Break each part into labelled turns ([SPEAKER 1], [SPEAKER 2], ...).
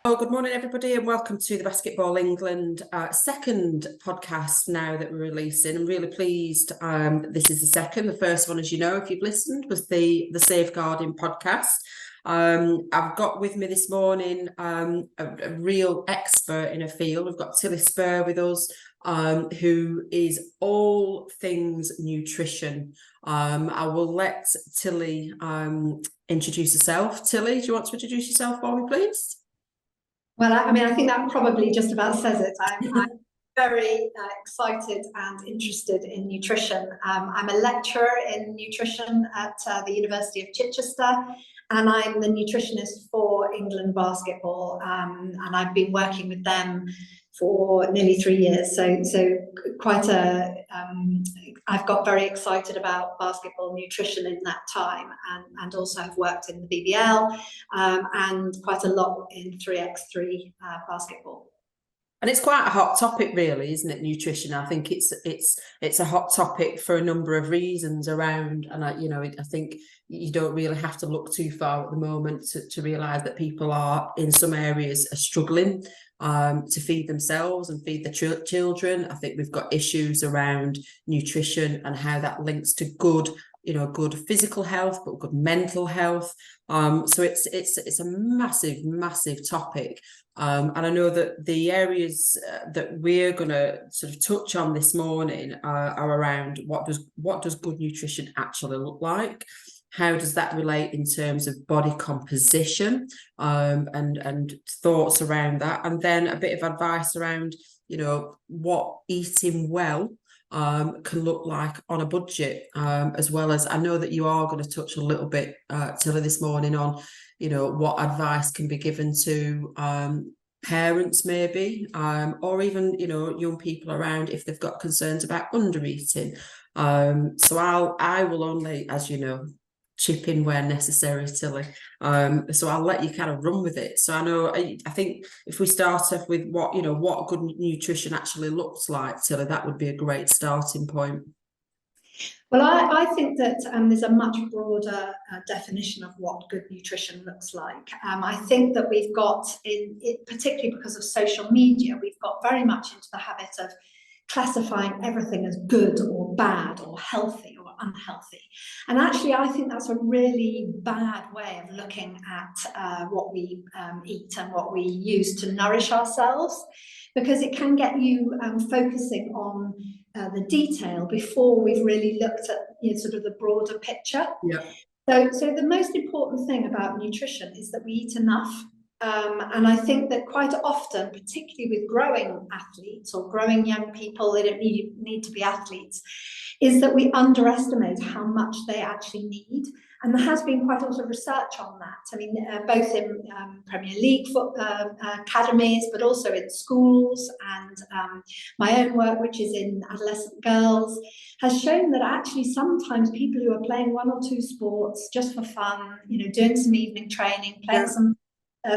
[SPEAKER 1] Oh, good morning, everybody, and welcome to the Basketball England second podcast now that we're releasing. I'm really pleased this is the second. The first one, as you know, if you've listened, was the Safeguarding podcast. I've got with me this morning a real expert in a field. We've got Tilly Spur with us, who is all things nutrition. I will let Tilly introduce herself. Tilly, do you want to introduce yourself for me, please?
[SPEAKER 2] Well, I think that probably just about says it. I'm very excited and interested in nutrition. I'm a lecturer in nutrition at the University of Chichester, and I'm the nutritionist for England basketball. And I've been working with them for nearly 3 years. So quite I've got very excited about basketball nutrition in that time, and also have worked in the BBL and quite a lot in 3x3 basketball.
[SPEAKER 1] And it's quite a hot topic, really, isn't it? Nutrition. I think it's a hot topic for a number of reasons around, and I think you don't really have to look too far at the moment to realise that people are in some areas are struggling to feed themselves and feed the children. I think we've got issues around nutrition and how that links to good physical health, but good mental health. So it's a massive topic. And I know that the areas that we're going to sort of touch on this morning are around what does good nutrition actually look like? How does that relate in terms of body composition, and thoughts around that, and then a bit of advice around what eating well can look like on a budget, as well as I know that you are going to touch a little bit, Tilly, this morning on what advice can be given to parents maybe, or even young people around if they've got concerns about undereating. So I will only, as you know, chip in where necessary, Tilly. So I'll let you kind of run with it. So I think if we start off with what good nutrition actually looks like, Tilly, that would be a great starting point.
[SPEAKER 2] Well, I think that there's a much broader definition of what good nutrition looks like. I think that we've got, particularly because of social media, we've got very much into the habit of classifying everything as good or bad or healthy or unhealthy. And actually, I think that's a really bad way of looking at what we eat and what we use to nourish ourselves, because it can get you focusing on the detail before we've really looked at sort of the broader picture.
[SPEAKER 1] Yeah.
[SPEAKER 2] So the most important thing about nutrition is that we eat enough. And I think that quite often, particularly with growing athletes or growing young people, they don't need to be athletes, is that we underestimate how much they actually need. And there has been quite a lot of research on that. I mean, both in Premier League academies, but also in schools, and my own work, which is in adolescent girls, has shown that actually sometimes people who are playing one or two sports just for fun, doing some evening training, playing some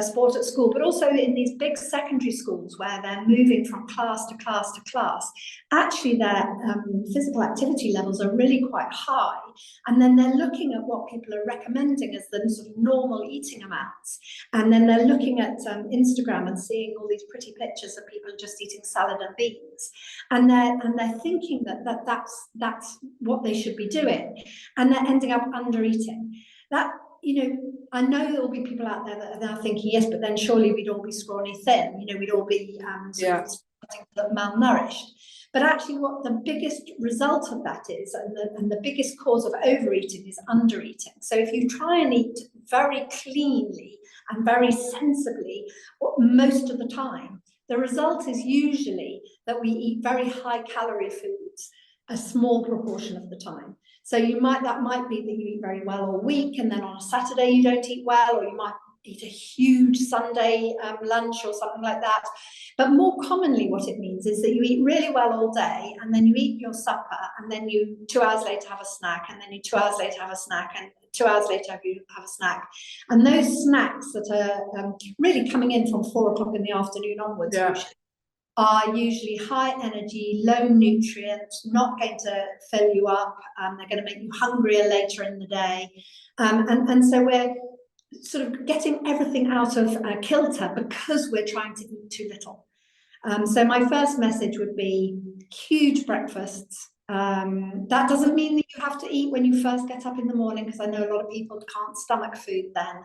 [SPEAKER 2] sport at school, but also in these big secondary schools where they're moving from class to class to class, actually their physical activity levels are really quite high. And then they're looking at what people are recommending as the sort of normal eating amounts. And then they're looking at Instagram and seeing all these pretty pictures of people just eating salad and beans. And they're thinking that that's what they should be doing. And they're ending up under eating. That, I know there will be people out there that are now thinking, yes, but then surely we'd all be scrawny thin, we'd all be malnourished. But actually what the biggest result of that is, and the biggest cause of overeating, is undereating. So if you try and eat very cleanly and very sensibly most of the time, the result is usually that we eat very high calorie foods a small proportion of the time. So that might be that you eat very well all week, and then on a Saturday you don't eat well, or you might eat a huge Sunday lunch or something like that. But more commonly what it means is that you eat really well all day, and then you eat your supper, and then you 2 hours later have a snack, and then you 2 hours later have a snack, and 2 hours later you have a snack. And those snacks that are really coming in from 4 o'clock in the afternoon onwards, are usually high energy, low nutrient, not going to fill you up. They're going to make you hungrier later in the day. And so sort of getting everything out of kilter because we're trying to eat too little. So my first message would be huge breakfasts. That doesn't mean that you have to eat when you first get up in the morning, because I know a lot of people can't stomach food then.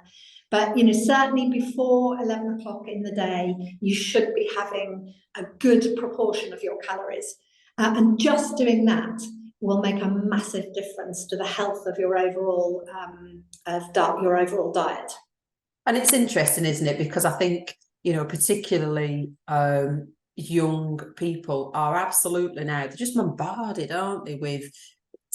[SPEAKER 2] But certainly before 11 o'clock in the day, you should be having a good proportion of your calories. And just doing that will make a massive difference to the health of your overall diet.
[SPEAKER 1] And it's interesting, isn't it? Because I think, particularly young people are absolutely now, they're just bombarded, aren't they, with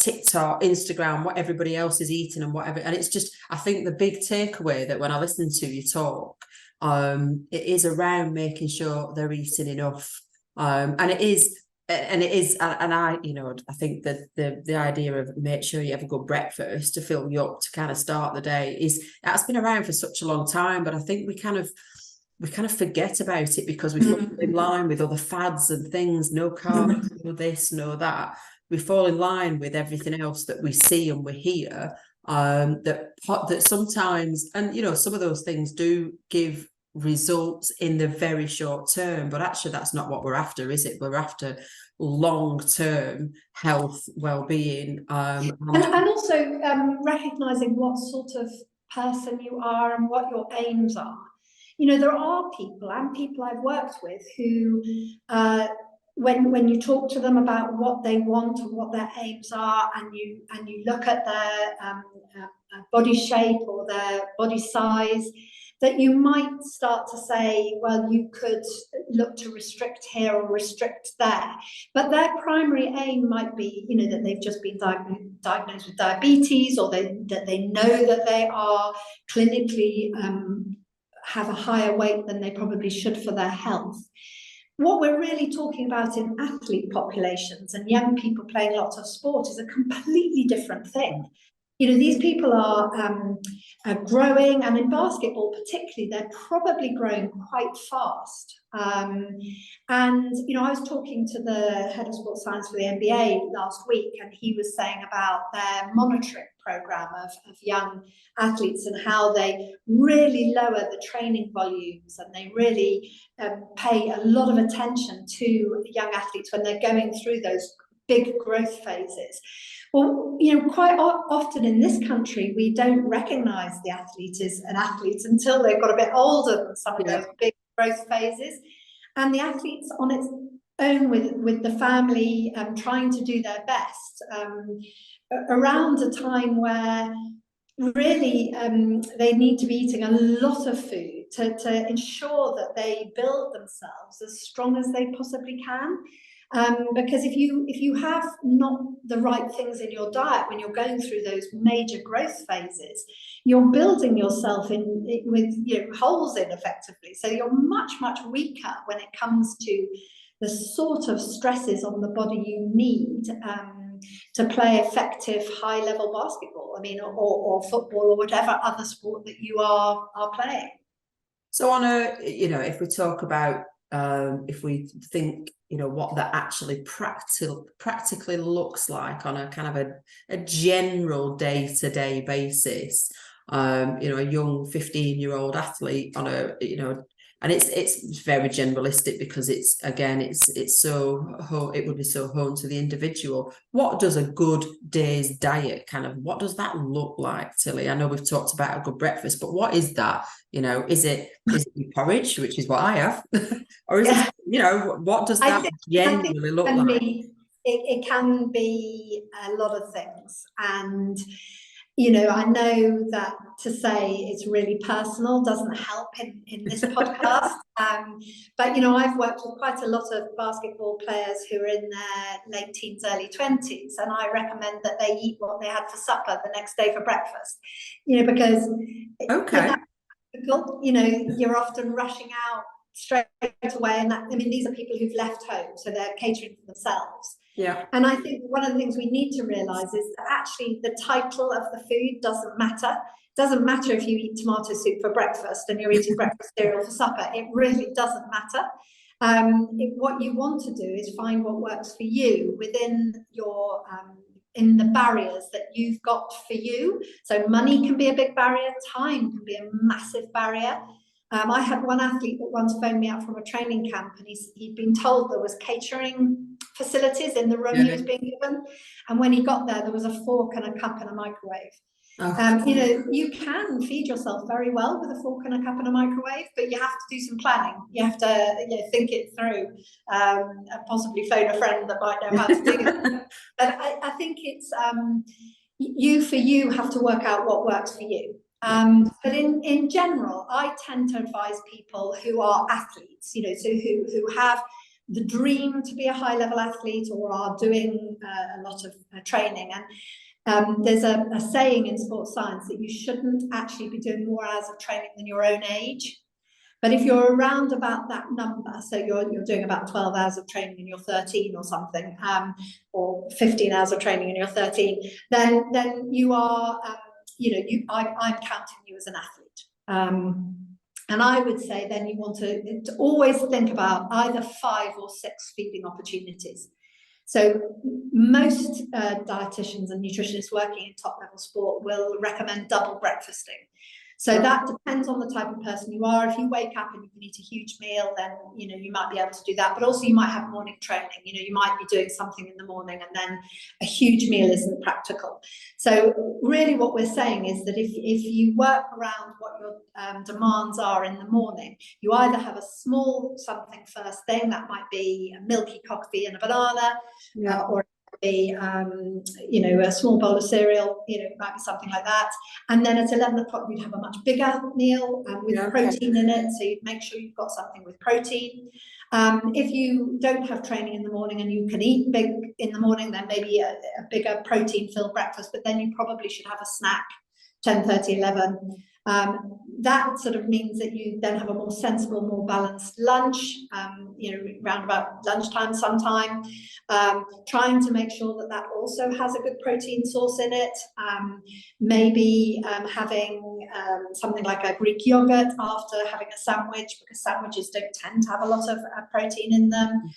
[SPEAKER 1] TikTok, Instagram, what everybody else is eating and whatever. And it's just, I think the big takeaway that when I listen to you talk, it is around making sure they're eating enough. And I think that the idea of make sure you have a good breakfast to fill you up to kind of start the day that's been around for such a long time, but I think we kind of forget about it because we fall in line with other fads and things, no carbs, no this, no that. We fall in line with everything else that we see and we hear, that sometimes, and some of those things do give results in the very short term, but actually that's not what we're after, is it? We're after long-term health, well-being,
[SPEAKER 2] and also recognizing what sort of person you are and what your aims are. There are people I've worked with who when you talk to them about what they want and what their aims are, and you look at their body shape or their body size, that you might start to say, well, you could look to restrict here or restrict there. But their primary aim might be, that they've just been diagnosed with diabetes, or that they know that they are clinically have a higher weight than they probably should for their health. What we're really talking about in athlete populations and young people playing lots of sport is a completely different thing. These people are growing, and in basketball particularly, they're probably growing quite fast. And I was talking to the head of sports science for the NBA last week, and he was saying about their monitoring program of young athletes and how they really lower the training volumes, and they really pay a lot of attention to young athletes when they're going through those big growth phases. Well, quite often in this country, we don't recognise the athlete as an athlete until they've got a bit older than some of those big growth phases. And the athlete's on its own with the family, trying to do their best, around a time where really they need to be eating a lot of food to ensure that they build themselves as strong as they possibly can. Because if you have not the right things in your diet when you're going through those major growth phases, you're building yourself with holes in effectively. So you're much weaker when it comes to the sort of stresses on the body you need to play effective high-level basketball, or football, or whatever other sport that you are playing.
[SPEAKER 1] So if we talk about if we think what that actually practically looks like on a kind of a general day-to-day basis, a young 15-year-old athlete on and it's very generalistic because it would be so honed to the individual. What does a good day's diet what does that look like, Tilly? I know we've talked about a good breakfast, but what is that? Is it porridge, which is what I have, or is it, what does that generally look like?
[SPEAKER 2] It can be a lot of things, and I know that to say it's really personal doesn't help in this podcast. But I've worked with quite a lot of basketball players who are in their late teens, early 20s, and I recommend that they eat what they had for supper the next day for breakfast. Because you're often rushing out straight away, and these are people who've left home, so they're catering for themselves.
[SPEAKER 1] Yeah.
[SPEAKER 2] And I think one of the things we need to realise is that actually the title of the food doesn't matter. It doesn't matter if you eat tomato soup for breakfast and you're eating breakfast cereal for supper. It really doesn't matter. What you want to do is find what works for you within your in the barriers that you've got for you. So money can be a big barrier, time can be a massive barrier. I had one athlete that once phoned me up from a training camp, and he'd been told there was catering facilities in the room he was being given, and when he got there was a fork and a cup and a microwave. You know, you can feed yourself very well with a fork and a cup and a microwave, but you have to do some planning. You have to, you know, think it through, and possibly phone a friend that might know how to do it. But I think it's you have to work out what works for you. But in general, I tend to advise people who are athletes, you know, so who have the dream to be a high level athlete or are doing a lot of training. And there's a saying in sports science that you shouldn't actually be doing more hours of training than your own age. But if you're around about that number, so you're doing about 12 hours of training and you're 13 or something, or 15 hours of training and you're 13, then you are, you know, I'm counting you as an athlete. And I would say then you want to always think about either 5 or 6 feeding opportunities. So most dietitians and nutritionists working in top level sport will recommend double breakfasting. So that depends on the type of person you are. If you wake up and you can eat a huge meal, then you know you might be able to do that. But also you might have morning training. You know, you might be doing something in the morning, and then a huge meal isn't practical. So really, what we're saying is that if you work around what your demands are in the morning, you either have a small something first thing that might be a milky coffee and a banana, or you know, a small bowl of cereal, you know, it might be something like that. And then at 11 o'clock, you'd have a much bigger meal with protein in it. So you'd make sure you've got something with protein. If you don't have training in the morning and you can eat big in the morning, then maybe a bigger protein-filled breakfast, but then you probably should have a snack 10:30, 11. That sort of means that you then have a more sensible, more balanced lunch, you know, round about lunchtime sometime, trying to make sure that that also has a good protein source in it. Maybe having something like a Greek yogurt after having a sandwich, because sandwiches don't tend to have a lot of protein in them.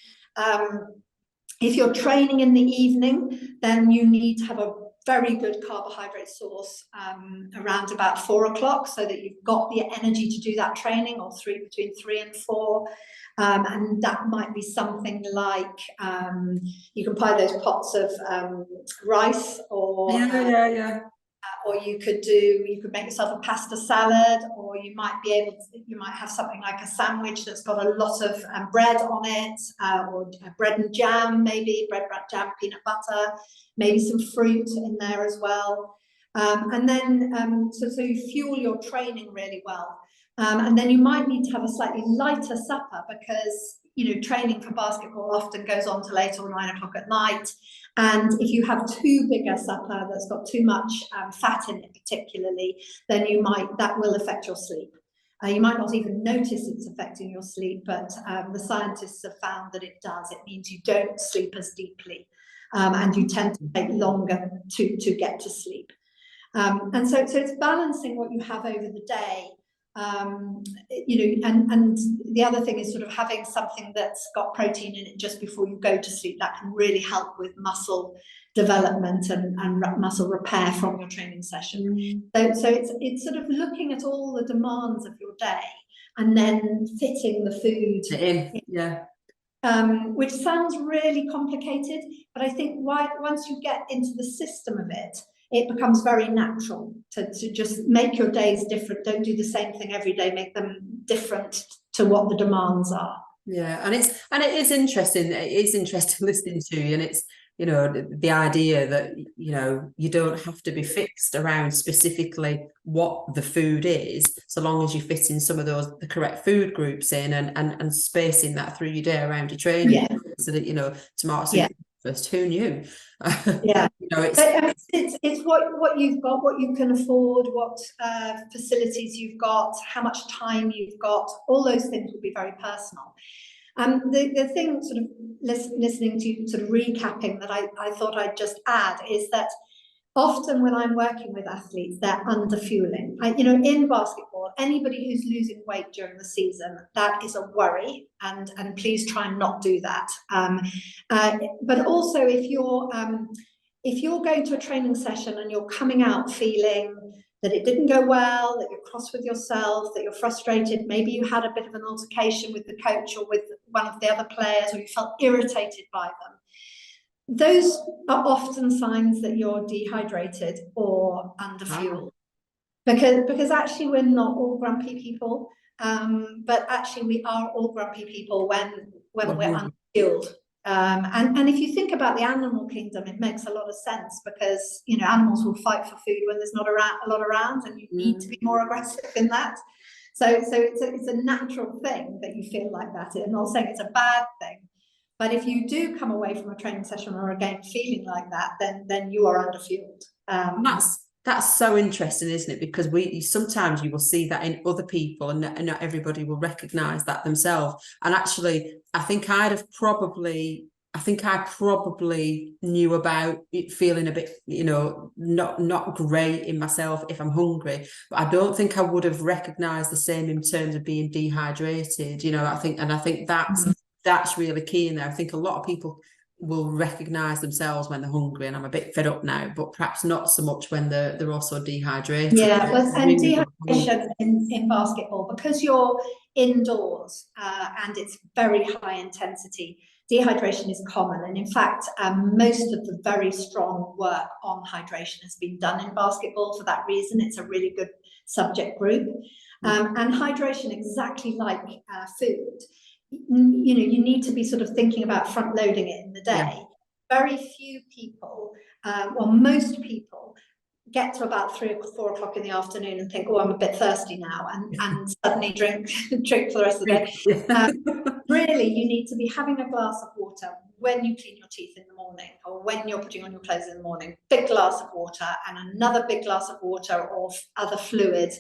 [SPEAKER 2] If you're training in the evening, then you need to have a very good carbohydrate source around about 4 o'clock, so that you've got the energy to do that training, or between 3 and 4. And that might be something like you can buy those pots of rice, or or you could make yourself a pasta salad, or you might have something like a sandwich that's got a lot of bread on it, or bread and jam, maybe bread, jam, peanut butter, maybe some fruit in there as well. And then so you fuel your training really well. And then you might need to have a slightly lighter supper, because you know, training for basketball often goes on till 8 or 9 o'clock at night. And if you have too big a supper that's got too much fat in it particularly, then that will affect your sleep. You might not even notice it's affecting your sleep, but the scientists have found that it does. It means you don't sleep as deeply, and you tend to take longer to get to sleep. And so it's balancing what you have over the day. You know, and the other thing is sort of having something that's got protein in it just before you go to sleep. That can really help with muscle development and muscle repair from your training session. So it's sort of looking at all the demands of your day and then fitting the food in. Which sounds really complicated, but I think once you get into the system of it, it becomes very natural to just make your days different. Don't do the same thing every day. Make them different to what the demands are.
[SPEAKER 1] Yeah, and it is interesting. It is interesting listening to you, and it's, you know, the idea that, you know, you don't have to be fixed around specifically what the food is, so long as you fit in some of the correct food groups in, and spacing that through your day around your training, so that, you know, tomorrow's first. Who knew? You know,
[SPEAKER 2] it's what you've got, what you can afford, what facilities you've got, how much time you've got. All those things will be very personal. The thing, sort of listening to, sort of recapping, that I thought I'd just add is that often when I'm working with athletes, they're under fueling. You know, in basketball, anybody who's losing weight during the season, that is a worry, and please try and not do that. But also if you're if you're going to a training session and you're coming out feeling that it didn't go well, that you're cross with yourself, that you're frustrated, maybe you had a bit of an altercation with the coach or with one of the other players, or you felt irritated by them, those are often signs that you're dehydrated or underfueled. Because actually we're not all grumpy people, but actually we are all grumpy people when we're underfueled. And if you think about the animal kingdom, it makes a lot of sense, because you know, animals will fight for food when there's not a lot around, and you need to be more aggressive in that. So it's a natural thing that you feel like that. I'm not saying it's a bad thing, but if you do come away from a training session or a game feeling like that, then you are underfueled.
[SPEAKER 1] That's so interesting, isn't it? Because sometimes you will see that in other people, and not everybody will recognise that themselves. And actually, I think I probably knew about it feeling a bit, you know, not great in myself if I'm hungry, but I don't think I would have recognised the same in terms of being dehydrated. You know, I think that's really key in there. I think a lot of people will recognise themselves when they're hungry, and I'm a bit fed up now, but perhaps not so much when they're also dehydrated.
[SPEAKER 2] Yeah, well, and dehydration in basketball, because you're indoors and it's very high intensity, dehydration is common. And in fact, most of the very strong work on hydration has been done in basketball for that reason. It's a really good subject group. And hydration, exactly like food, you know, you need to be sort of thinking about front loading it in the day. Yeah. Very few people, well, most people get to about 3 or 4 o'clock in the afternoon and think, oh, I'm a bit thirsty now, and suddenly drink for the rest of the day. Really, you need to be having a glass of water when you clean your teeth in the morning, or when you're putting on your clothes in the morning. Big glass of water, and another big glass of water or other fluid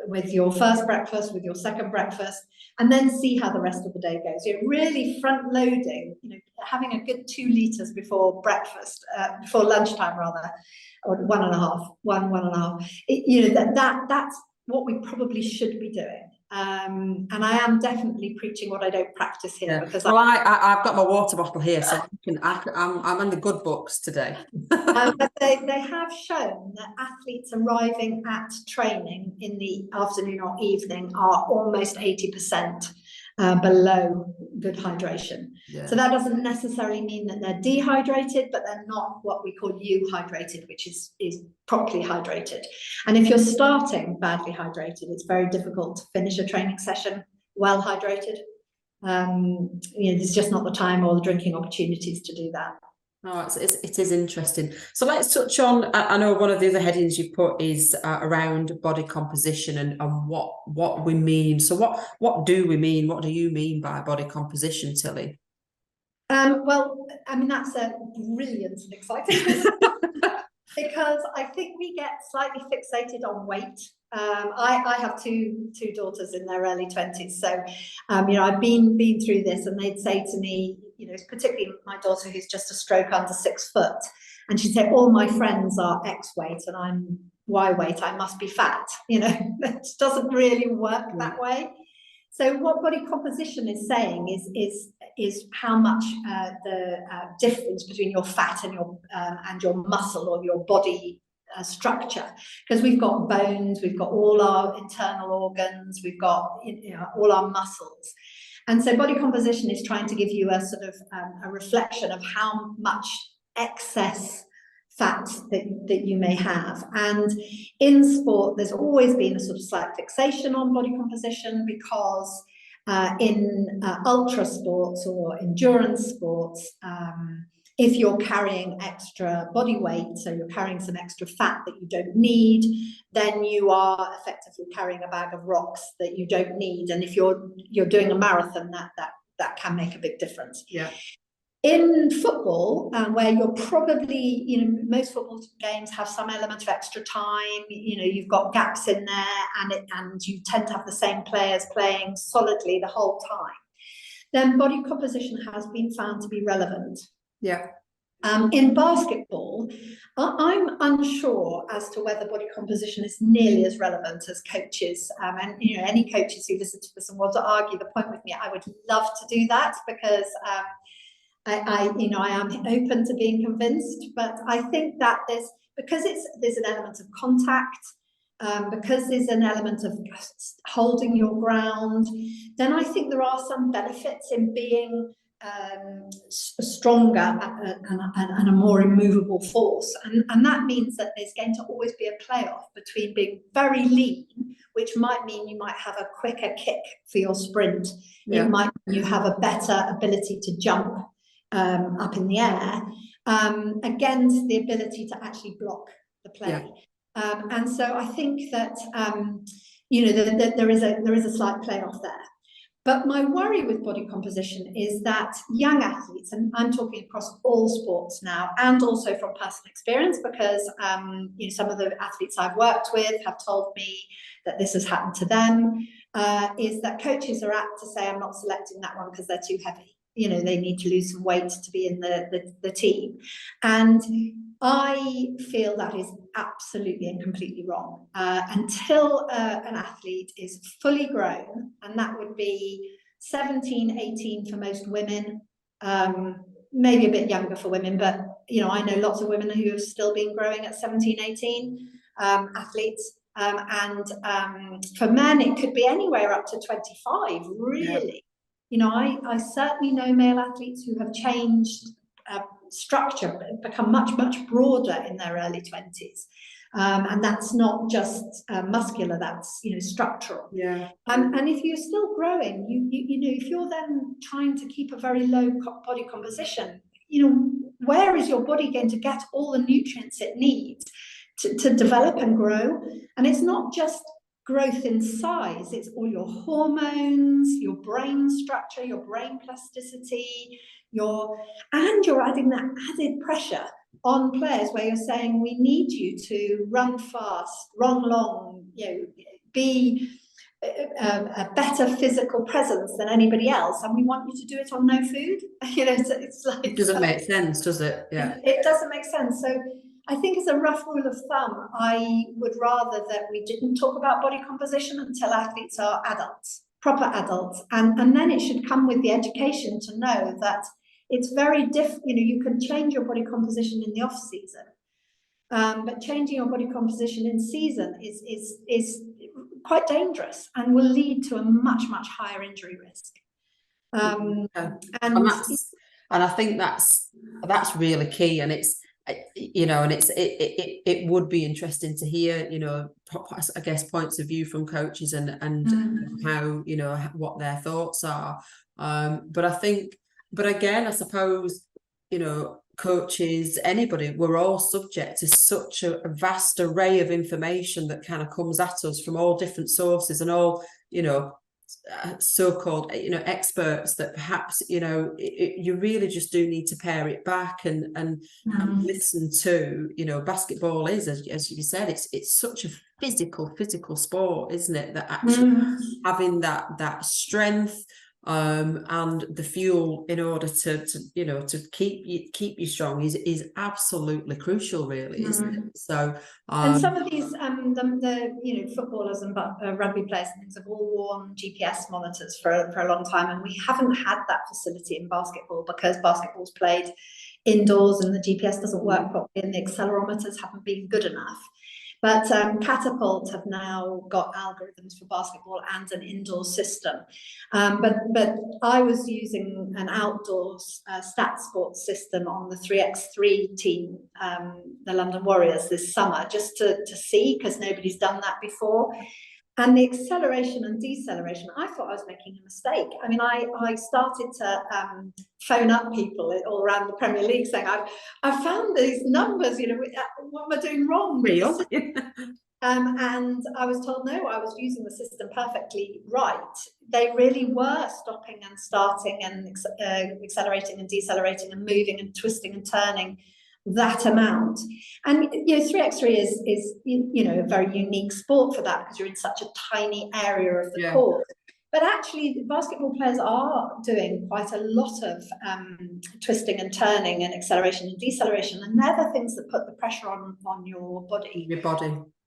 [SPEAKER 2] with your first breakfast, with your second breakfast, and then see how the rest of the day goes. You're really front loading, you know, having a good 2 litres before breakfast, before lunchtime rather, or 1.5. You know, that's what we probably should be doing. And I am definitely preaching what I don't practice here. Yeah. Because
[SPEAKER 1] I've got my water bottle here, so I'm in the good books today.
[SPEAKER 2] But they have shown that athletes arriving at training in the afternoon or evening are almost 80% below good hydration. Yeah. So that doesn't necessarily mean that they're dehydrated, but they're not what we call euhydrated, which is properly hydrated. And if you're starting badly hydrated, it's very difficult to finish a training session well hydrated. You know, there's just not the time or the drinking opportunities to do that.
[SPEAKER 1] Oh, it is interesting. So let's touch on, I know one of the other headings you put is around body composition and what we mean. So what do we mean? What do you mean by body composition, Tilly?
[SPEAKER 2] Well, I mean, that's a brilliant and exciting because I think we get slightly fixated on weight. I have two daughters in their early 20s, so you know, I've been through this, and they'd say to me, you know, particularly my daughter who's just a stroke under 6 foot, and she'd say, all my friends are X weight and I'm Y weight, I must be fat. You know, it doesn't really work that way. So what body composition is saying is how much the difference between your fat and your muscle or your body structure, because we've got bones, we've got all our internal organs, we've got, you know, all our muscles. And so body composition is trying to give you a sort of a reflection of how much excess fat that you may have. And in sport, there's always been a sort of slight fixation on body composition, because in ultra sports or endurance sports, if you're carrying extra body weight, so you're carrying some extra fat that you don't need, then you are effectively carrying a bag of rocks that you don't need. And if you're doing a marathon, that can make a big difference. Yeah. In football, where you're probably, you know, most football games have some element of extra time, you know, you've got gaps in there, and you tend to have the same players playing solidly the whole time, then body composition has been found to be relevant. Yeah. In basketball, I'm unsure as to whether body composition is nearly as relevant as coaches. And you know, any coaches who listen to this and want to argue the point with me, I would love to do that, because I am open to being convinced, but I think that there's an element of contact, because there's an element of holding your ground, then I think there are some benefits in being stronger and a more immovable force. And that means that there's going to always be a playoff between being very lean, which might mean you might have a quicker kick for your sprint. It might mean you have a better ability to jump up in the air, against the ability to actually block the play. And so I think that there is a slight playoff there. But my worry with body composition is that young athletes, and I'm talking across all sports now, and also from personal experience, because some of the athletes I've worked with have told me that this has happened to them, is that coaches are apt to say, I'm not selecting that one because they're too heavy. They need to lose some weight to be in the team. And I feel that is absolutely and completely wrong. Until an athlete is fully grown, and that would be 17, 18 for most women, maybe a bit younger for women, but I know lots of women who have still been growing at 17, 18, athletes. And for men, it could be anywhere up to 25, really. I certainly know male athletes who have changed structure, become much, much broader in their early 20s. And that's not just muscular, that's structural. And if you're still growing, if you're then trying to keep a very low body composition, where is your body going to get all the nutrients it needs to develop and grow? And it's not just growth in size, it's all your hormones, your brain structure, your brain plasticity, and you're adding that added pressure on players where you're saying, we need you to run fast, run long, be a better physical presence than anybody else, and we want you to do it on no food. It's like,
[SPEAKER 1] it doesn't make sense, does it?
[SPEAKER 2] It doesn't make sense. So I think as a rough rule of thumb, I would rather that we didn't talk about body composition until athletes are adults, proper adults, and then it should come with the education to know that it's very different. You can change your body composition in the off season, but changing your body composition in season is quite dangerous and will lead to a much, much higher injury risk.
[SPEAKER 1] And I think that's really key, and it's it would be interesting to hear I guess points of view from coaches and how what their thoughts are, but again I suppose coaches, anybody, we're all subject to such a vast array of information that kind of comes at us from all different sources and all so-called experts, that perhaps you really just do need to pare it back and listen to. Basketball is, as you said, it's such a physical sport, isn't it, that actually having that strength and the fuel in order to keep you strong is absolutely crucial, really, isn't it? So
[SPEAKER 2] and some of these the footballers and rugby players and things have all worn GPS monitors for a long time, and we haven't had that facility in basketball because basketball's played indoors and the GPS doesn't work properly and the accelerometers haven't been good enough. But Catapult have now got algorithms for basketball and an indoor system. But I was using an outdoor stat sports system on the 3x3 team, the London Warriors, this summer, just to see, because nobody's done that before. And the acceleration and deceleration, I thought I was making a mistake. I mean, I started to phone up people all around the Premier League saying, I found these numbers, what am I doing wrong?
[SPEAKER 1] Real?
[SPEAKER 2] And I was told, no, I was using the system perfectly right. They really were stopping and starting and accelerating and decelerating and moving and twisting and turning that amount. And 3x3 is a very unique sport for that, because you're in such a tiny area of the court. But actually, basketball players are doing quite a lot of twisting and turning and acceleration and deceleration, and they're the things that put the pressure on your body.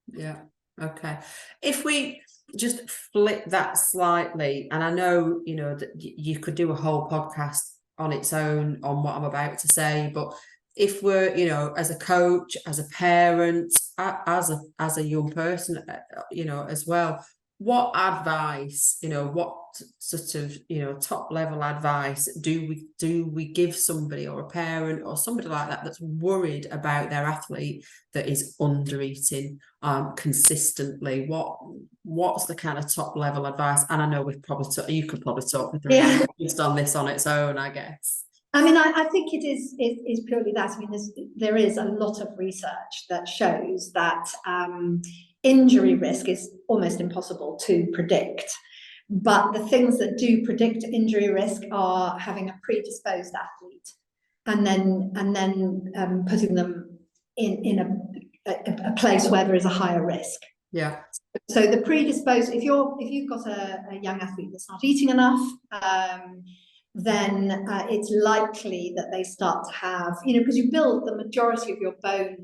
[SPEAKER 1] Yeah. Okay. If we just flip that slightly, and I know that you could do a whole podcast on its own on what I'm about to say, but if we're, you know, as a coach, as a parent, as a young person, you know, as well, what advice, you know, what sort of, you know, top level advice do we give somebody, or a parent or somebody like that, that's worried about their athlete that is under eating consistently? What's the kind of top level advice? And I know we've probably you could probably talk for 3 hours just on this on its own, I guess.
[SPEAKER 2] I mean, I think it is purely that. I mean, there is a lot of research that shows that injury risk is almost impossible to predict. But the things that do predict injury risk are having a predisposed athlete, and then putting them in a place where there is a higher risk.
[SPEAKER 1] Yeah.
[SPEAKER 2] So the predisposed, if you've got a young athlete that's not eating enough, then it's likely that they start to have, you know, because you build the majority of your bone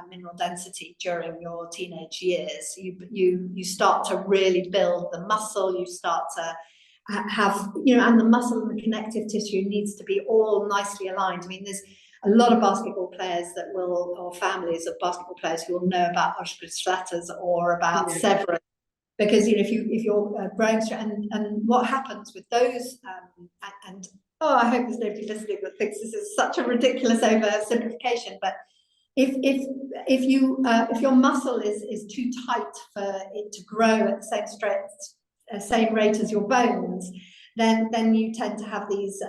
[SPEAKER 2] mineral density during your teenage years. You start to really build the muscle. You start to have, you know, and the muscle and the connective tissue needs to be all nicely aligned. I mean, there's a lot of basketball players that will, or families of basketball players who will know about Osgood-Schlatter's or about several. Because, you know, if you're growing through, and what happens with those, and I hope there's nobody listening that thinks this is such a ridiculous oversimplification, but if your muscle is too tight for it to grow at the same rate as your bones, then you tend to have these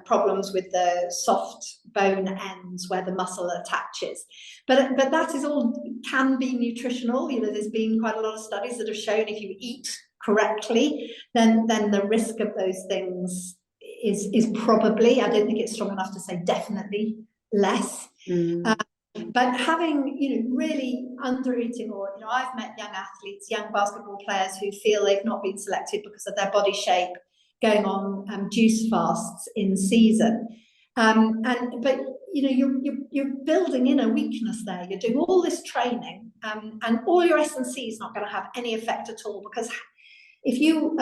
[SPEAKER 2] problems with the soft bone ends where the muscle attaches. But that is all, can be nutritional. You know, there's been quite a lot of studies that have shown if you eat correctly, then the risk of those things is probably, I don't think it's strong enough to say definitely, less. But having, you know, really under eating, or, you know, I've met young athletes, young basketball players who feel they've not been selected because of their body shape, going on juice fasts in season, but you know, you're building in a weakness there. You're doing all this training, and all your S&C is not going to have any effect at all, because if you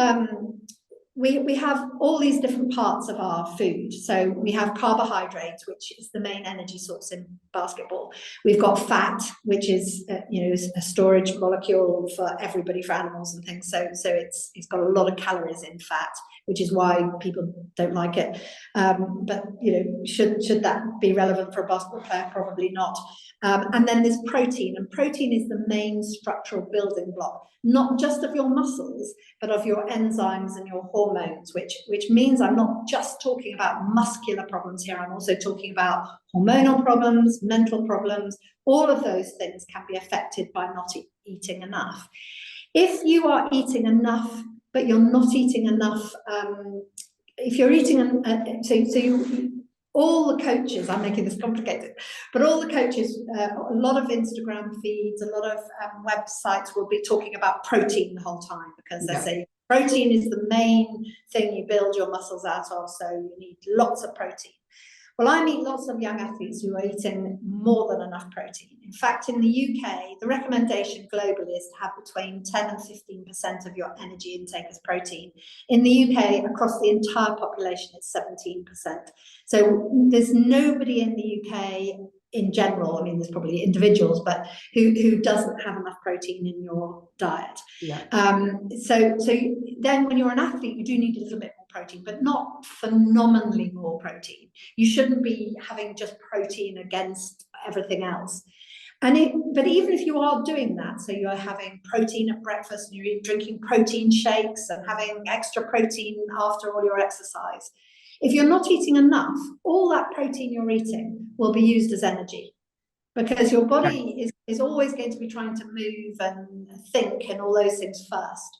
[SPEAKER 2] we have all these different parts of our food. So we have carbohydrates, which is the main energy source in basketball. We've got fat, which is you know, a storage molecule for everybody, for animals and things. So it's got a lot of calories in fat, which is why people don't like it. But you know, should that be relevant for a basketball player? Probably not. And then there's protein, and protein is the main structural building block, not just of your muscles, but of your enzymes and your hormones, which means I'm not just talking about muscular problems here. I'm also talking about hormonal problems, mental problems. All of those things can be affected by not eating enough. If you are eating enough, but you're not eating enough, if you're eating, all the coaches, I'm making this complicated, but all the coaches, a lot of Instagram feeds, a lot of websites will be talking about protein the whole time, because they say protein is the main thing you build your muscles out of, so you need lots of protein. Well, I meet lots of young athletes who are eating more than enough protein. In fact, in the UK, the recommendation globally is to have between 10 and 15% of your energy intake as protein. In the UK, across the entire population, it's 17%. So there's nobody in the UK in general, I mean, there's probably individuals, but who doesn't have enough protein in your diet. So then when you're an athlete, you do need a little bit more protein, but not phenomenally more protein. You shouldn't be having just protein against everything else. But even if you are doing that, so you're having protein at breakfast and you're drinking protein shakes and having extra protein after all your exercise, if you're not eating enough, all that protein you're eating will be used as energy, because your body is always going to be trying to move and think and all those things first.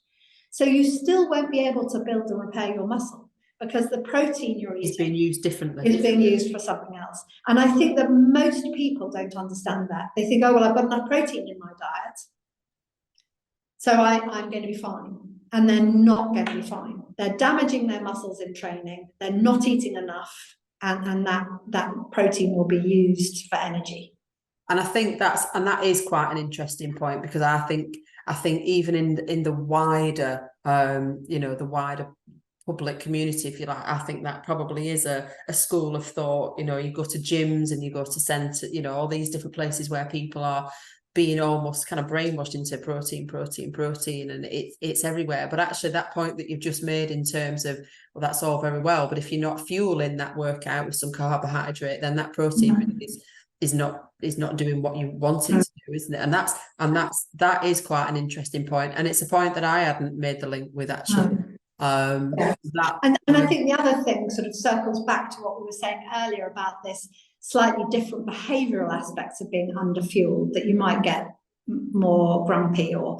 [SPEAKER 2] So you still won't be able to build and repair your muscle, because the protein you're eating is
[SPEAKER 1] being used differently.
[SPEAKER 2] Is being used for something else. And I think that most people don't understand that. They think, oh, well, I've got enough protein in my diet, so I'm going to be fine. And they're not going to be fine. They're damaging their muscles in training. They're not eating enough, and that protein will be used for energy.
[SPEAKER 1] And I think that is quite an interesting point, because I think even in the wider the wider public community, if you like. I think that probably is a school of thought. You know, you go to gyms and you go to centre, you know, all these different places where people are being almost kind of brainwashed into protein, and it's everywhere. But actually, that point that you've just made in terms of, well, that's all very well, but if you're not fueling that workout with some carbohydrate, then that protein is not doing what you want it to do, isn't it? And that is quite an interesting point, and it's a point that I hadn't made the link with, actually.
[SPEAKER 2] Yeah. And I think the other thing sort of circles back to what we were saying earlier about this slightly different behavioural aspects of being underfueled, that you might get more grumpy or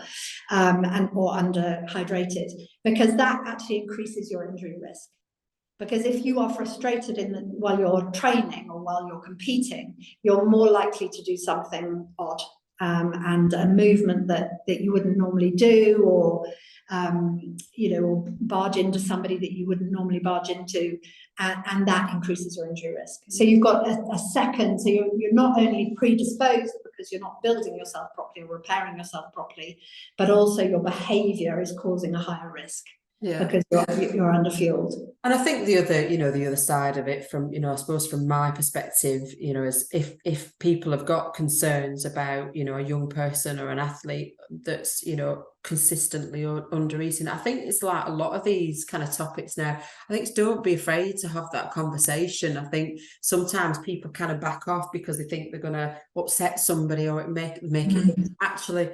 [SPEAKER 2] underhydrated, because that actually increases your injury risk. Because if you are frustrated while you're training or while you're competing, you're more likely to do something odd, and a movement that you wouldn't normally do, or barge into somebody that you wouldn't normally barge into, and that increases your injury risk. So you've got a second, so you're not only predisposed because you're not building yourself properly or repairing yourself properly, but also your behaviour is causing a higher risk. Yeah, because you're underfueled.
[SPEAKER 1] And I think the other side of it, from, I suppose from my perspective, is if people have got concerns about, a young person or an athlete that's, consistently under eating, I think it's like a lot of these kind of topics now, I think don't be afraid to have that conversation. I think sometimes people kind of back off because they think they're going to upset somebody, or make it actually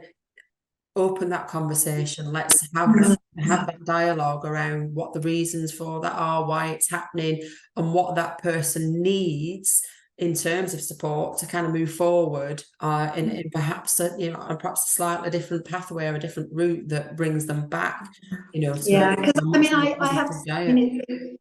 [SPEAKER 1] open that conversation. Let's have that dialogue around what the reasons for that are, why it's happening, and what that person needs in terms of support to kind of move forward, in perhaps a slightly different pathway or a different route that brings them back.
[SPEAKER 2] Because I have to,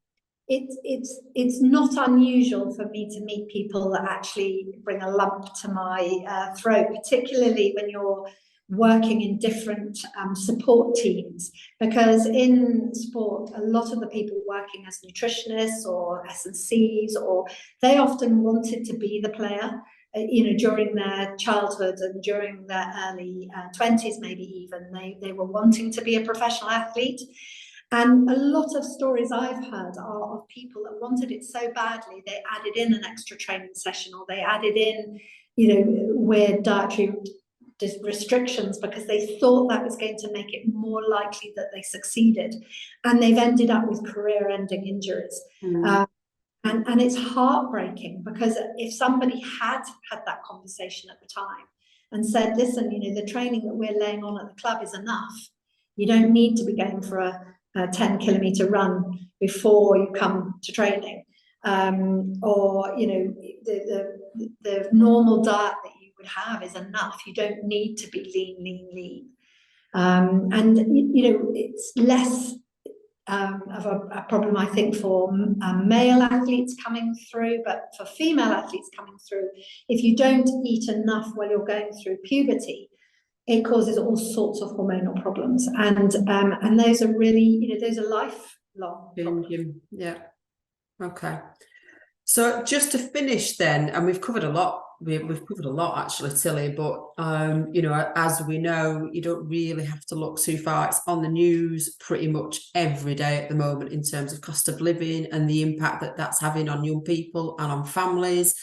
[SPEAKER 2] it's not unusual for me to meet people that actually bring a lump to my throat, particularly when you're working in different support teams, because in sport a lot of the people working as nutritionists or S&Cs, or they often wanted to be the player during their childhood and during their early 20s, maybe even they were wanting to be a professional athlete. And a lot of stories I've heard are of people that wanted it so badly they added in an extra training session, or they added in weird dietary restrictions because they thought that was going to make it more likely that they succeeded, and they've ended up with career-ending injuries. And it's heartbreaking, because if somebody had that conversation at the time and said, listen, the training that we're laying on at the club is enough, you don't need to be going for a 10-kilometer run before you come to training, or the normal diet that you would have is enough. You don't need to be lean. And it's less of a problem, I think, for male athletes coming through, but for female athletes coming through, if you don't eat enough while you're going through puberty, it causes all sorts of hormonal problems, and those are really, those are lifelong problems.
[SPEAKER 1] Yeah. Okay. So just to finish then, and we've covered a lot. We've covered a lot, actually, Tilly, but as we know, you don't really have to look too far. It's on the news pretty much every day at the moment in terms of cost of living and the impact that that's having on young people and on families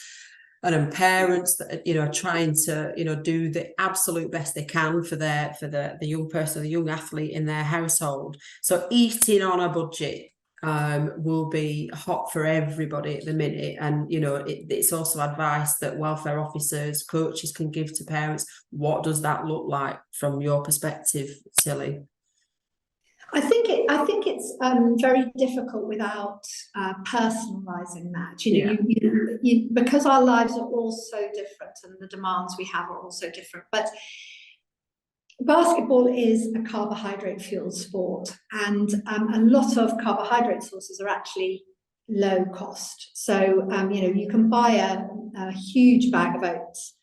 [SPEAKER 1] and on parents that are trying to do the absolute best they can for the young person, the young athlete in their household. So eating on a budget will be hot for everybody at the minute, and it's also advice that welfare officers, coaches can give to parents. What does that look like from your perspective, Tilly?
[SPEAKER 2] I think it's very difficult without personalising that. Because our lives are all so different and the demands we have are all so different. But basketball is a carbohydrate fueled sport, and a lot of carbohydrate sources are actually low cost. So you can buy a huge bag of oats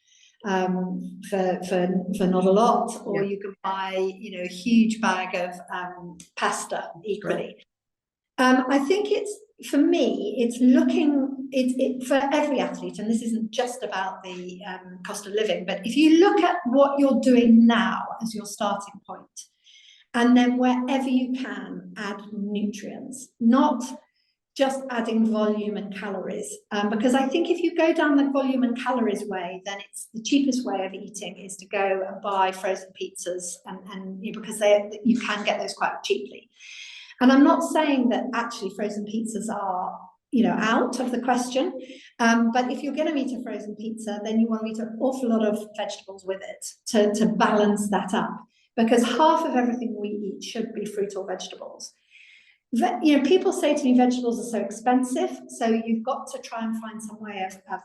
[SPEAKER 2] for not a lot, or you can buy a huge bag of pasta equally. I think for me it's looking for every athlete, and this isn't just about the cost of living, but if you look at what you're doing now as your starting point, And then wherever you can, add nutrients, not just adding volume and calories. Because I think if you go down the volume and calories way, then it's the cheapest way of eating is to go and buy frozen pizzas, and because you can get those quite cheaply. And I'm not saying that actually frozen pizzas are, out of the question. But if you're going to eat a frozen pizza, then you want to eat an awful lot of vegetables with it to balance that up. Because half of everything we eat should be fruit or vegetables. People say to me, vegetables are so expensive, so you've got to try and find some way of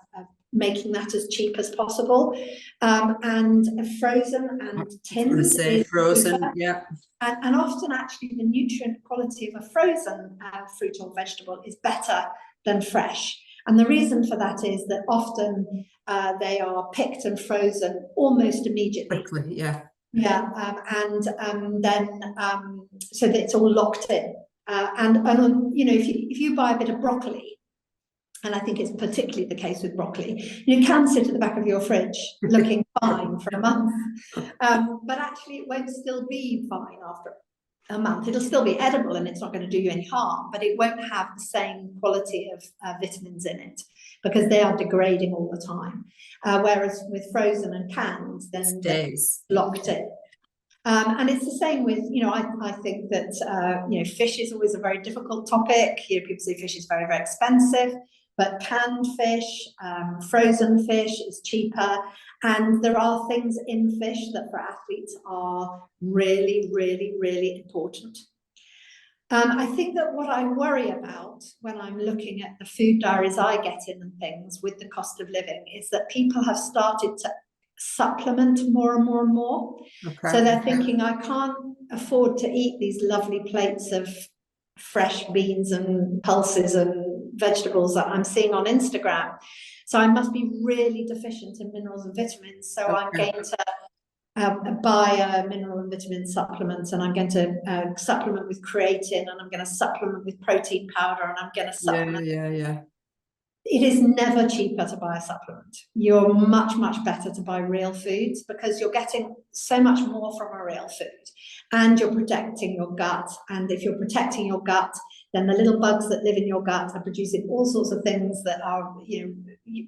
[SPEAKER 2] making that as cheap as possible. And frozen and tinned is
[SPEAKER 1] frozen,
[SPEAKER 2] cheaper.
[SPEAKER 1] yeah.
[SPEAKER 2] And often, actually, the nutrient quality of a frozen fruit or vegetable is better than fresh. And the reason for that is that often they are picked and frozen almost immediately.
[SPEAKER 1] Quickly, yeah.
[SPEAKER 2] Yeah, then so that it's all locked in. And if you buy a bit of broccoli, and I think it's particularly the case with broccoli, you can sit at the back of your fridge looking fine for a month, but actually it won't still be fine after a month. It'll still be edible and it's not going to do you any harm, but it won't have the same quality of vitamins in it because they are degrading all the time. Whereas with frozen and canned, then they're locked in. And it's the same with, I think that, fish is always a very difficult topic. People say fish is very, very expensive, but canned fish, frozen fish is cheaper. And there are things in fish that for athletes are really, really, really important. I think that what I worry about when I'm looking at the food diaries I get in and things with the cost of living is that people have started to supplement more and more and more. Okay. So they're thinking, I can't afford to eat these lovely plates of fresh beans and pulses and vegetables that I'm seeing on Instagram. So I must be really deficient in minerals and vitamins. So I'm going to buy a mineral and vitamin supplement, and I'm going to supplement with creatine, and I'm going to supplement with protein powder, and I'm going to supplement. Yeah. It is never cheaper to buy a supplement. You're much, much better to buy real foods because you're getting so much more from a real food and you're protecting your gut. And if you're protecting your gut, then the little bugs that live in your gut are producing all sorts of things that are,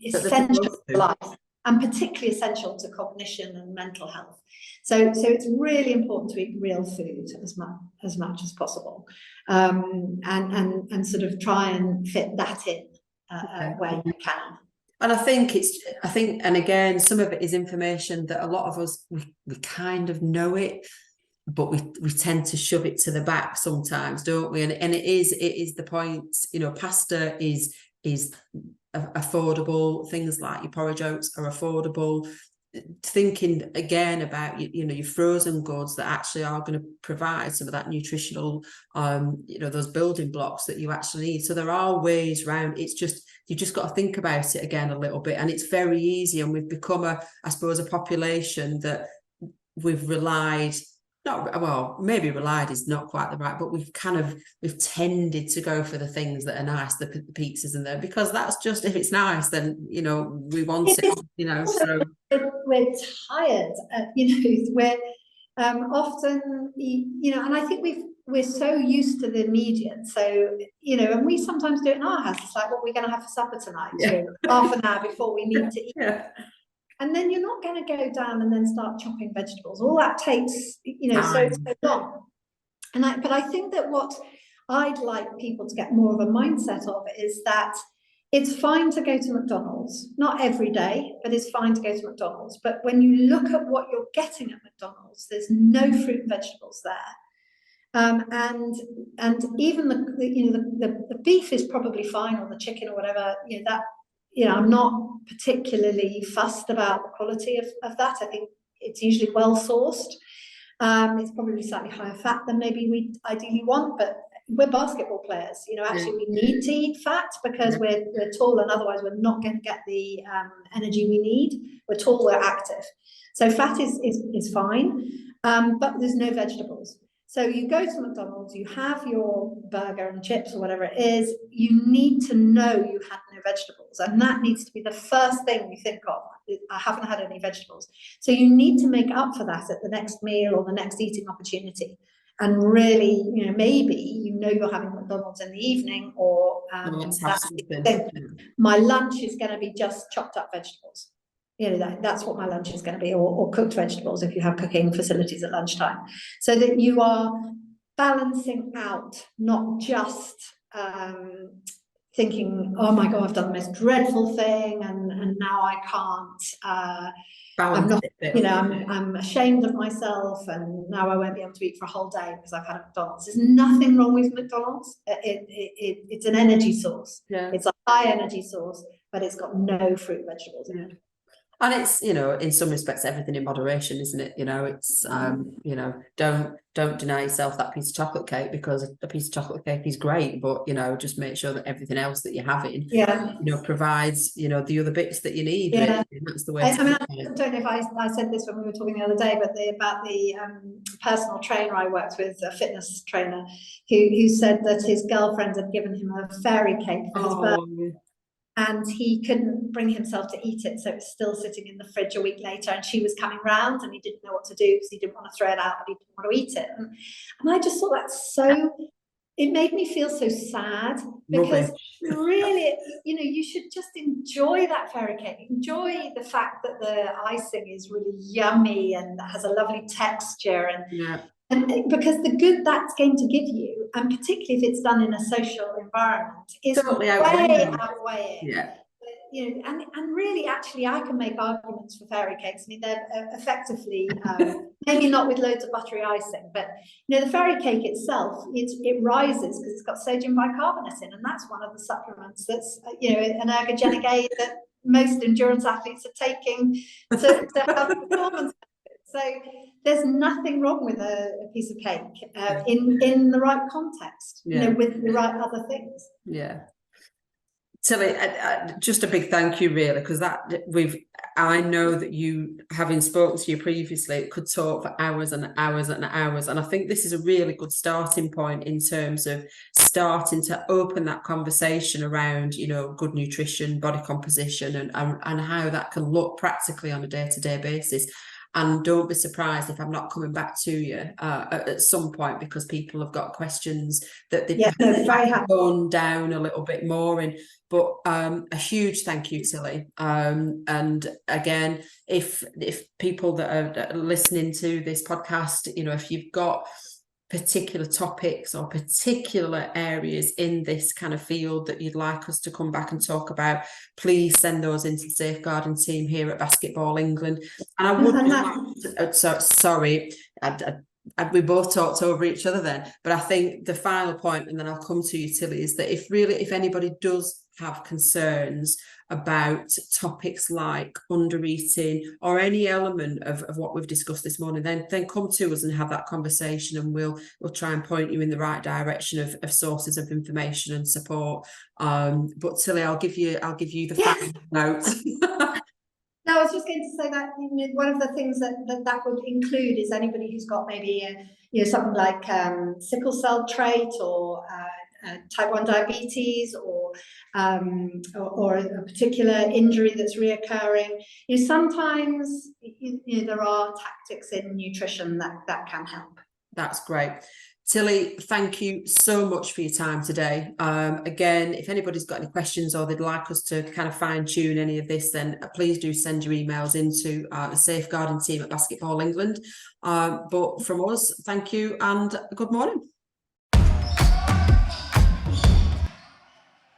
[SPEAKER 2] essential to life and particularly essential to cognition and mental health. So it's really important to eat real food as much as possible, and sort of try and fit that in. Where you can.
[SPEAKER 1] And I think and again, some of it is information that a lot of us we kind of know it, but we tend to shove it to the back sometimes, don't we? And it is the point, pasta is affordable, things like your porridge oats are affordable. Thinking again about your frozen goods that actually are going to provide some of that nutritional those building blocks that you actually need. So there are ways around. It's just you just got to think about it again a little bit, and it's very easy. And we've become a population that we've relied. Maybe relied is not quite the right, but we've tended to go for the things that are nice, the pizzas and there, because that's just, if it's nice, then we want it. So
[SPEAKER 2] we're tired, we're often, and I think we're so used to the immediate. So and we sometimes do it in our house. It's like, what are we going to have for supper tonight? Half an hour before we need to eat. Yeah. And then you're not going to go down and then start chopping vegetables. All that takes, so long. But I think that what I'd like people to get more of a mindset of is that it's fine to go to McDonald's, not every day, but it's fine to go to McDonald's. But when you look at what you're getting at McDonald's, there's no fruit and vegetables there. And even the beef is probably fine, or the chicken or whatever, I'm not particularly fussed about the quality of that. I think it's usually well sourced. It's probably slightly higher fat than maybe we ideally want, but we're basketball players. Actually we need to eat fat because we're tall, and otherwise we're not going to get the energy we need. We're tall, we're active. So fat is fine, but there's no vegetables. So you go to McDonald's, you have your burger and chips or whatever it is, you need to know you had no vegetables. And that needs to be the first thing you think of. I haven't had any vegetables. So you need to make up for that at the next meal or the next eating opportunity. and really, you know, maybe you're having McDonald's in the evening, or
[SPEAKER 1] let's have
[SPEAKER 2] that's
[SPEAKER 1] something.
[SPEAKER 2] my lunch is going to be just chopped up vegetables. You know, that's what my lunch is going to be, or cooked vegetables if you have cooking facilities at lunchtime, so that you are balancing out, not just thinking, oh my God, I've done the most dreadful thing, and now I can't. I'm not, you know, I'm ashamed of myself, and now I won't be able to eat for a whole day because I've had a McDonald's. There's nothing wrong with McDonald's. It's an energy source.
[SPEAKER 1] Yeah.
[SPEAKER 2] It's a high energy source, but it's got no fruit and vegetables in it.
[SPEAKER 1] And it's, you know, in some respects, everything in moderation, isn't it? You know, it's, you know, don't deny yourself that piece of chocolate cake, because a piece of chocolate cake is great, but, you know, just make sure that everything else that you're having,
[SPEAKER 2] yeah,
[SPEAKER 1] you know, provides, you know, the other bits that you need.
[SPEAKER 2] Yeah.
[SPEAKER 1] Really. That's the way.
[SPEAKER 2] I mean, I don't know if I said this when we were talking the other day, but about the personal trainer I worked with, a fitness trainer, who said that his girlfriend had given him a fairy cake for his birthday. And he couldn't bring himself to eat it, so it was still sitting in the fridge a week later, and she was coming round and he didn't know what to do because he didn't want to throw it out, but he didn't want to eat it. And I just thought that's so, it made me feel so sad, because really, you know, you should just enjoy that fairy cake, enjoy the fact that the icing is really yummy and has a lovely texture, and because the good that's going to give you, and particularly if it's done in a social environment, is
[SPEAKER 1] totally
[SPEAKER 2] outweigh it.
[SPEAKER 1] Yeah.
[SPEAKER 2] You know, and really, actually, I can make arguments for fairy cakes. I mean, they're effectively maybe not with loads of buttery icing, but you know, the fairy cake itself, it rises because it's got sodium bicarbonate in, and that's one of the supplements that's you know, an ergogenic aid that most endurance athletes are taking to have performance. So there's nothing wrong with a piece of cake in the right context, you know, with the right other things.
[SPEAKER 1] Yeah. Tilly, just a big thank you, really, because I know that you, having spoken to you previously, could talk for hours and hours and hours, and I think this is a really good starting point in terms of starting to open that conversation around, you know, good nutrition, body composition, and how that can look practically on a day-to-day basis. And don't be surprised if I'm not coming back to you at some point, because people have got questions that they've gone down a little bit more in. But a huge thank you, Tilly. And again, if people that are listening to this podcast, you know, if you've got particular topics or particular areas in this kind of field that you'd like us to come back and talk about, please send those into the safeguarding team here at Basketball England. And I would sorry, we both talked over each other then, but I think the final point, and then I'll come to you, Tilly, is that if anybody does have concerns about topics like undereating or any element of what we've discussed this morning, then come to us and have that conversation, and we'll try and point you in the right direction of sources of information and support. But Tilly, I'll give you the final note.
[SPEAKER 2] No, I was just going to say that, you know, one of the things that would include is anybody who's got maybe you know, something like sickle cell trait, or type 1 diabetes, or a particular injury that's reoccurring. You know, sometimes you know, there are tactics in nutrition that can help.
[SPEAKER 1] That's great. Tilly, thank you so much for your time today. Again, if anybody's got any questions or they'd like us to kind of fine tune any of this, then please do send your emails into the safeguarding team at Basketball England. But from us, thank you and good morning.